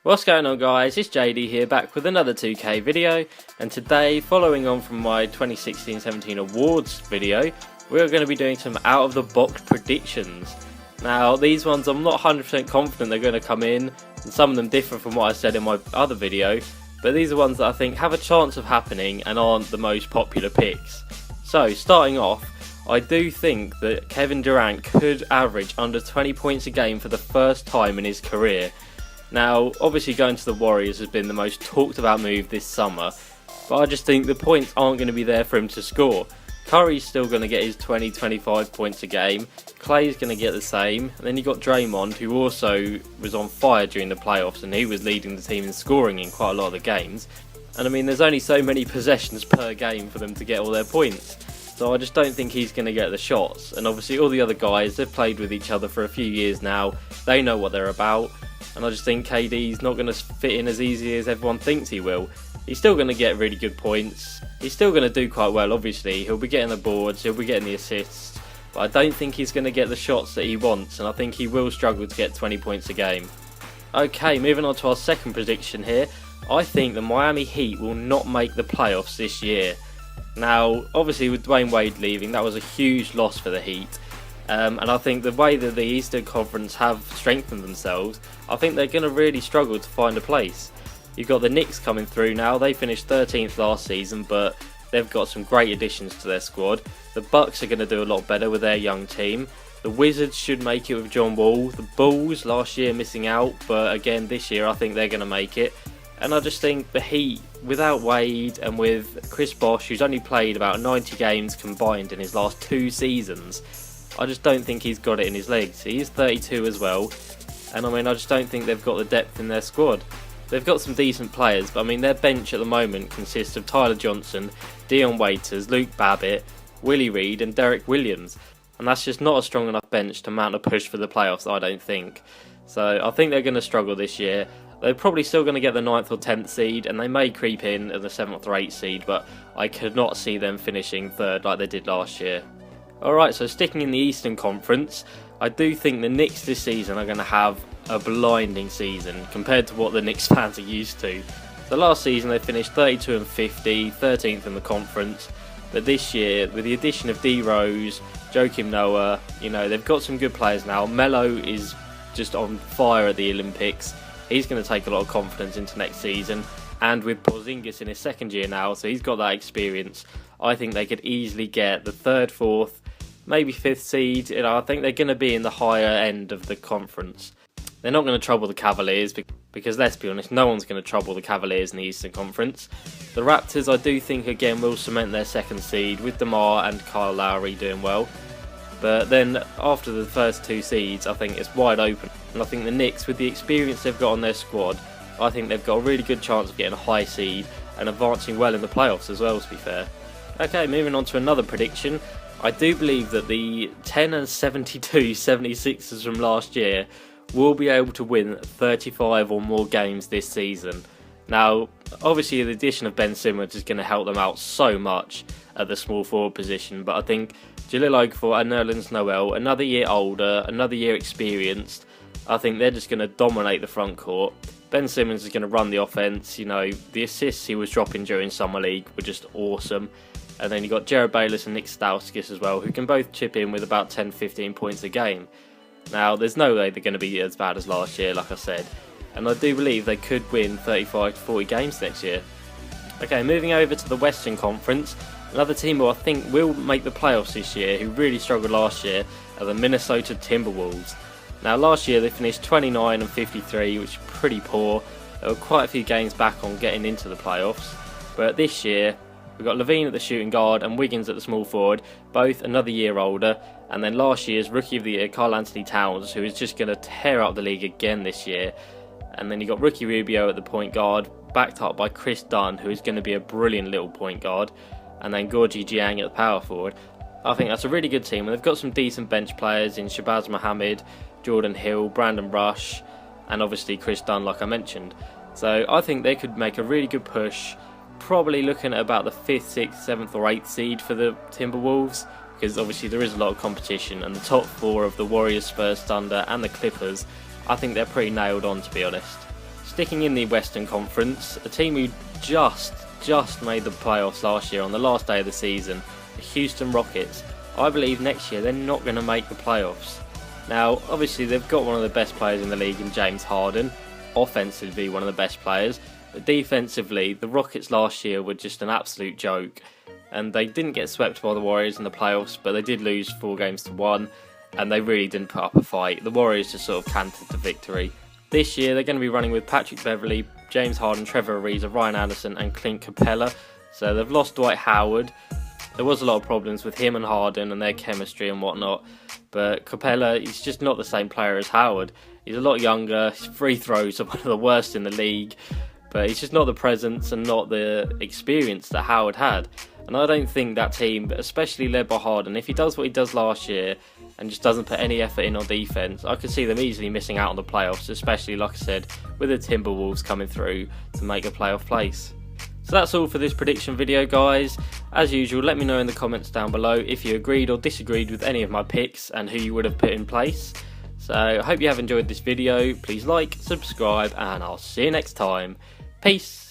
What's going on, guys? It's JD here, back with another 2K video, and today, following on from my 2016-17 awards video, we're going to be doing some out of the box predictions. Now, these ones I'm not 100% confident they're going to come in, and some of them differ from what I said in my other video, but these are ones that I think have a chance of happening and aren't the most popular picks. So, starting off, I do think that Kevin Durant could average under 20 points a game for the first time in his career. Now, obviously going to the Warriors has been the most talked about move this summer, but I just think the points aren't going to be there for him to score. Curry's still going to get his 20-25 points a game, Clay's going to get the same, and then you got Draymond, who also was on fire during the playoffs, and he was leading the team in scoring in quite a lot of the games. And I mean, there's only so many possessions per game for them to get all their points, so I just don't think he's going to get the shots. And obviously all the other guys, they've played with each other for a few years now, they know what they're about. And I just think KD's not going to fit in as easy as everyone thinks he will. He's still going to get really good points. He's still going to do quite well, obviously. He'll be getting the boards, he'll be getting the assists. But I don't think he's going to get the shots that he wants, and I think he will struggle to get 20 points a game. Okay, moving on to our second prediction here. I think the Miami Heat will not make the playoffs this year. Now, obviously with Dwayne Wade leaving, that was a huge loss for the Heat. And I think the way that the Eastern Conference have strengthened themselves, I think they're going to really struggle to find a place. You've got the Knicks coming through now. They finished 13th last season, but they've got some great additions to their squad. The Bucks are going to do a lot better with their young team. The Wizards should make it with John Wall. The Bulls last year missing out, but again this year I think they're going to make it. And I just think the Heat, without Wade and with Chris Bosh, who's only played about 90 games combined in his last 2 seasons, I just don't think he's got it in his legs. He is 32 as well, and I mean, I just don't think they've got the depth in their squad. They've got some decent players, but I mean, their bench at the moment consists of Tyler Johnson, Dion Waiters, Luke Babbitt, Willie Reed and Derek Williams, and that's just not a strong enough bench to mount a push for the playoffs, I don't think. So I think they're going to struggle this year. They're probably still going to get the 9th or 10th seed, and they may creep in as the 7th or 8th seed, but I could not see them finishing 3rd like they did last year. Alright, so sticking in the Eastern Conference, I do think the Knicks this season are going to have a blinding season compared to what the Knicks fans are used to. The last season they finished 32 and 50, 13th in the conference, but this year, with the addition of D Rose, Joakim Noah, they've got some good players now. Melo is just on fire at the Olympics. He's going to take a lot of confidence into next season, and with Porzingis in his 2nd year now, so he's got that experience. I think they could easily get the 3rd, 4th, maybe 5th seed. I think they're going to be in the higher end of the conference. They're not going to trouble the Cavaliers because, let's be honest, no one's going to trouble the Cavaliers in the Eastern Conference. The Raptors, I do think, again, will cement their 2nd seed with DeMar and Kyle Lowry doing well. But then, after the first 2 seeds, I think it's wide open. And I think the Knicks, with the experience they've got on their squad, I think they've got a really good chance of getting a high seed and advancing well in the playoffs as well, to be fair. Okay, moving on to another prediction. I do believe that the 10 and 72 76ers from last year will be able to win 35 or more games this season. Now, obviously the addition of Ben Simmons is going to help them out so much at the small forward position, but I think Jahlil Okafor and Nerlens Noel, another year older, another year experienced, I think they're just going to dominate the front court. Ben Simmons is going to run the offense. The assists he was dropping during Summer League were just awesome. And then you've got Jared Bayless and Nick Stauskas as well, who can both chip in with about 10-15 points a game. Now, there's no way they're going to be as bad as last year, like I said. And I do believe they could win 35-40 games next year. Okay, moving over to the Western Conference. Another team who I think will make the playoffs this year, who really struggled last year, are the Minnesota Timberwolves. Now, last year they finished 29 and 53, which is pretty poor. There were quite a few games back on getting into the playoffs. But this year, we've got Levine at the shooting guard and Wiggins at the small forward, both another year older. And then last year's Rookie of the Year, Karl Anthony Towns, who is just going to tear up the league again this year. And then you've got Ricky Rubio at the point guard, backed up by Chris Dunn, who is going to be a brilliant little point guard. And then Gorgie Jiang at the power forward. I think that's a really good team, and they've got some decent bench players in Shabazz Muhammad, Jordan Hill, Brandon Rush, and obviously Chris Dunn, like I mentioned. So I think they could make a really good push, probably looking at about the 5th, 6th, 7th or 8th seed for the Timberwolves, because obviously there is a lot of competition, and the top 4 of the Warriors, Spurs, Thunder and the Clippers, I think they're pretty nailed on, to be honest. Sticking in the Western Conference, a team who just made the playoffs last year on the last day of the season, the Houston Rockets. I believe next year they're not going to make the playoffs. Now, obviously they've got one of the best players in the league in James Harden, offensively one of the best players, but defensively the Rockets last year were just an absolute joke, and they didn't get swept by the Warriors in the playoffs, but they did lose 4-1, and they really didn't put up a fight. The Warriors just sort of cantered to victory. This year they're going to be running with Patrick Beverley, James Harden, Trevor Ariza, Ryan Anderson and Clint Capella. So they've lost Dwight Howard. There was a lot of problems with him and Harden and their chemistry and whatnot, but Capella, he's just not the same player as Howard. He's a lot younger, his free throws are one of the worst in the league, but he's just not the presence and not the experience that Howard had. And I don't think that team, especially led by Harden, if he does what he does last year and just doesn't put any effort in on defence, I could see them easily missing out on the playoffs, especially, like I said, with the Timberwolves coming through to make a playoff place. So that's all for this prediction video, guys. As usual, let me know in the comments down below if you agreed or disagreed with any of my picks and who you would have put in place. So I hope you have enjoyed this video. Please like, subscribe, and I'll see you next time. Peace.